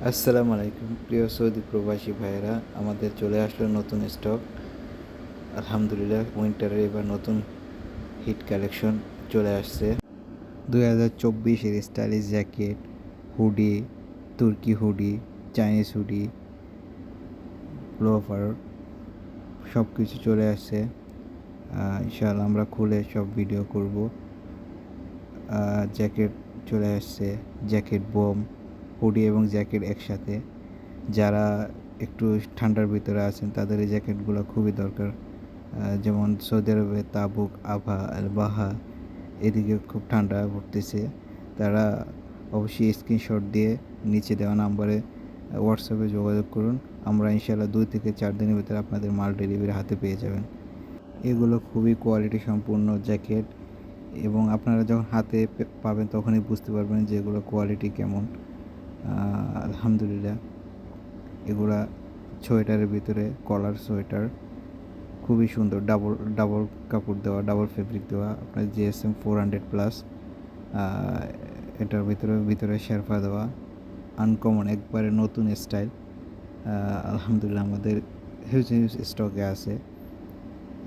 আসসালামু আলাইকুম প্রিয় সৌদি প্রবাসী ভাইয়েরা, আমাদের চলে আসলো নতুন স্টক। আলহামদুলিল্লাহ, উইন্টারের এবার নতুন হিট কালেকশন চলে আসছে। 2024-এর স্টাইলিশ জ্যাকেট, হুডি, তুর্কি হুডি, চাইনিজ হুডি, লোফার সব কিছু চলে আসছে। ইনশাআল্লাহ আমরা খুলে সব ভিডিও করব। জ্যাকেট চলে আসছে, জ্যাকেট বোম, হুডি এবং জ্যাকেট একসাথে। যারা একটু ঠান্ডার ভিতরে আছেন তাদের এই জ্যাকেটগুলো খুবই দরকার। যেমন সৌদি আরবে তাবুক, আভা, আল বাহা, এদিকে খুব ঠান্ডা পড়তেছে। তারা অবশ্যই স্ক্রিনশট দিয়ে নিচে দেওয়া নাম্বারে হোয়াটসঅ্যাপে যোগাযোগ করুন। আমরা ইনশাআল্লাহ 2 থেকে 4 দিনের ভিতরে আপনাদের মাল ডেলিভারি হাতে পেয়ে যাবেন। এগুলো খুবই কোয়ালিটি সম্পূর্ণ জ্যাকেট, এবং আপনারা যখন হাতে পাবেন তখনই বুঝতে পারবেন যে এগুলো কোয়ালিটি কেমন। আলহামদুলিল্লাহ, এগুলা সোয়েটারের ভিতরে কলার সোয়েটার, খুবই সুন্দর। ডাবল ডাবল কাপড় দেওয়া, ডাবল ফেব্রিক দেওয়া, আপনার জিএসএম 400+। এটার ভিতরে শেরফা দেওয়া, আনকমন একবারে নতুন স্টাইল। আলহামদুলিল্লাহ আমাদের হিউজ হিউজ স্টকে আছে।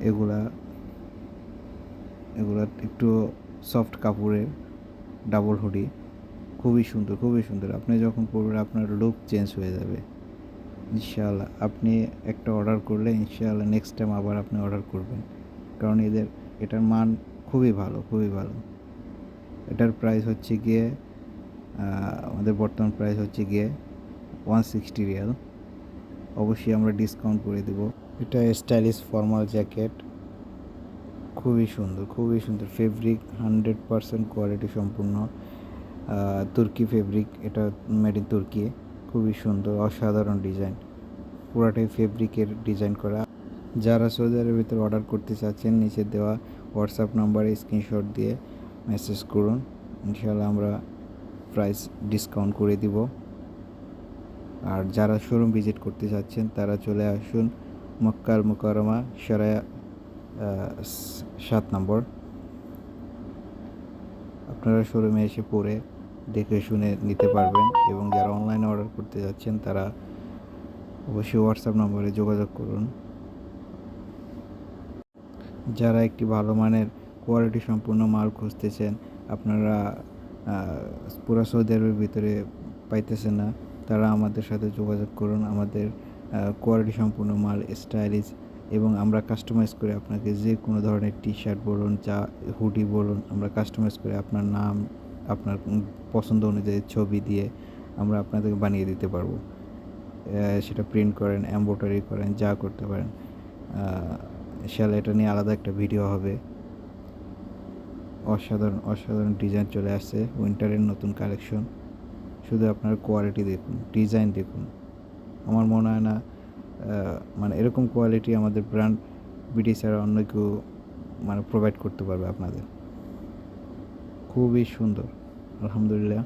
এগুলা এগুলা একটু সফট কাপড়ের ডাবল হুডি, খুবই সুন্দর, খুবই সুন্দর। আপনি যখন পরবেন আপনার লুক চেঞ্জ হয়ে যাবে ইনশাআল্লাহ। আপনি একটা অর্ডার করলে ইনশাআল্লাহ নেক্সট টাইম আবার আপনি অর্ডার করবেন, কারণ এটার মান খুবই ভালো, খুবই ভালো। এটার প্রাইস হচ্ছে গিয়ে আমাদের বর্তমান প্রাইস হচ্ছে গিয়ে 160 রিয়াল। অবশ্যই আমরা ডিসকাউন্ট করে দেব। এটা স্টাইলিশ ফর্মাল জ্যাকেট, খুবই সুন্দর, খুবই সুন্দর। ফেব্রিক 100% কোয়ালিটি সম্পূর্ণ, তুর্কি ফেব্রিক, এটা মেড ইন তুর্কি। খুবই সুন্দর, অসাধারণ ডিজাইন, পুরাটাই ফেব্রিকের ডিজাইন করা। যারা সৌদি আরবের ভিতরে অর্ডার করতে চাচ্ছেন নিচে দেওয়া হোয়াটসঅ্যাপ নাম্বারে স্ক্রিনশট দিয়ে মেসেজ করুন। ইনশাআল্লাহ আমরা প্রাইস ডিসকাউন্ট করে দিব। আর যারা শোরুম ভিজিট করতে চাচ্ছেন তারা চলে আসুন মক্কা আল মুকাররমা সারায়া 7 নম্বর। আপনারা শোরুমে এসে পরে দেখে শুনে নিতে পারবেন। এবং যারা অনলাইনে অর্ডার করতে যাচ্ছেন তারা অবশ্যই হোয়াটসঅ্যাপ নম্বরে যোগাযোগ করুন। যারা একটি ভালো মানের কোয়ালিটি সম্পূর্ণ মাল খুঁজতেছেন, আপনারা পুরো সৌদি আরবের ভিতরে পাইতেছেন না, তারা আমাদের সাথে যোগাযোগ করুন। আমাদের কোয়ালিটি সম্পূর্ণ মাল স্টাইলিশ, এবং আমরা কাস্টমাইজ করে আপনাকে যে কোনো ধরনের টি শার্ট বলুন, হুডি বলুন, আমরা কাস্টমাইজ করে আপনার নাম, আপনার পছন্দ অনুযায়ী ছবি দিয়ে আমরা আপনাদেরকে বানিয়ে দিতে পারবো। সেটা প্রিন্ট করেন, এমব্রয়ডারি করেন, যা করতে পারেন। ইনশাআল্লাহ এটা নিয়ে আলাদা একটা ভিডিও হবে। অসাধারণ অসাধারণ ডিজাইন চলে আসছে, উইন্টারের নতুন কালেকশন। শুধু আপনার কোয়ালিটি দেখুন, ডিজাইন দেখুন। আমার মনে হয় না মানে এরকম কোয়ালিটি আমাদের ব্র্যান্ড বিডি ছাড়া অন্য কেউ প্রোভাইড করতে পারবে আপনাদের। খুবই সুন্দর, আলহামদুলিল্লাহ।